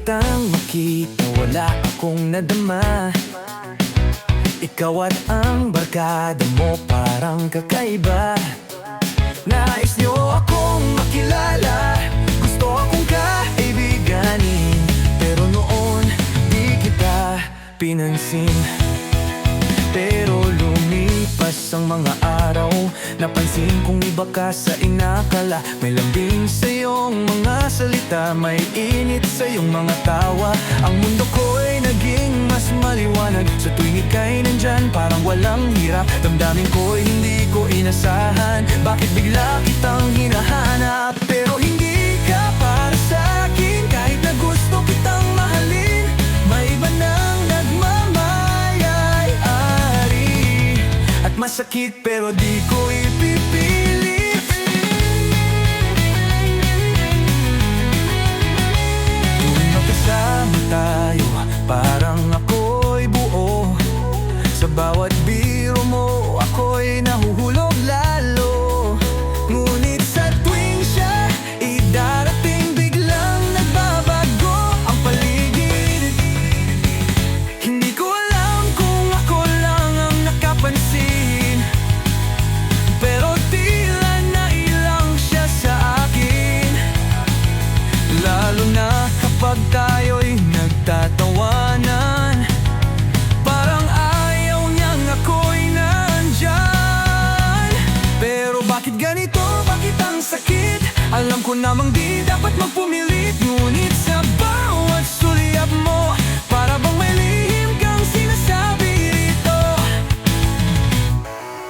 kitang makita, wala akong nadama. Ikaw at ang barkada mo parang kakaiba. Nais niyo akong makilala, gusto akong kaibiganin, pero noon di kita pinansin. Pero lumipas ang mga araw, napansin kong iba ka sa inakala. May lambing sa iyong mga salita, may init sa iyong mga tawa. Ang mundo ko'y naging mas maliwanag sa tuwing ika'y nandyan, parang walang hirap. Damdamin ko'y hindi ko inasahan, bakit bigla kitang hinahanap? Pero hindi ka para sa'kin, kahit na gusto kitang mahalin. May iba nang nagmamayay-ari, at masakit pero di ko ipipilit. Tuwing magkasama tayo, parang ako'y buo. Sa bawat biro mo, ako'y nahuhulog lalo. Ngunit sa tuwing siya idarating, biglang nagbabago ang paligid. Hindi ko alam kung ako lang ang nakapansin, pero tila nailang siya sa akin. Lalo na kapag tayo'y nagtatawanan, parang ayaw niyang ako'y nandyan. Pero bakit ganito? Bakit ang sakit? Alam ko namang di dapat magpumilit, ngunit sa bawat sulyap mo, para bang may lihim kang sinasabi rito.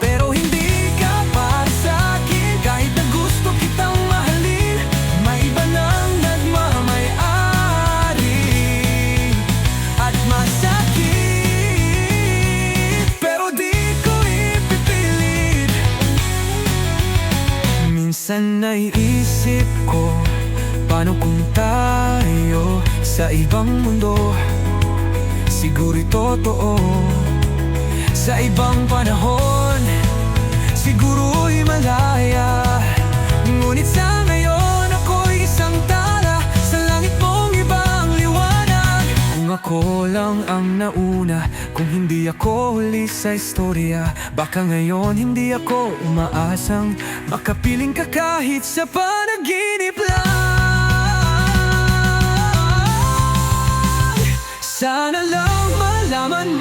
Pero hindi ka para sa'kin, kahit na gusto kitang mahalin. May iba nang nagmamayari, at masakit, pero di ko ipipilit. Minsan naiisip ko, paano kung tayo sa ibang mundo? Siguro'y totoo, sa ibang panahon, siguro'y malaya. Ngunit sa ngayon, ako'y isang tala sa langit mong ibang liwanag. Kung ako lang ang nauna, kung hindi ako huli sa istorya, baka ngayon hindi ako umaasang makapiling ka kahit sa panaginip lang. Sana lang malaman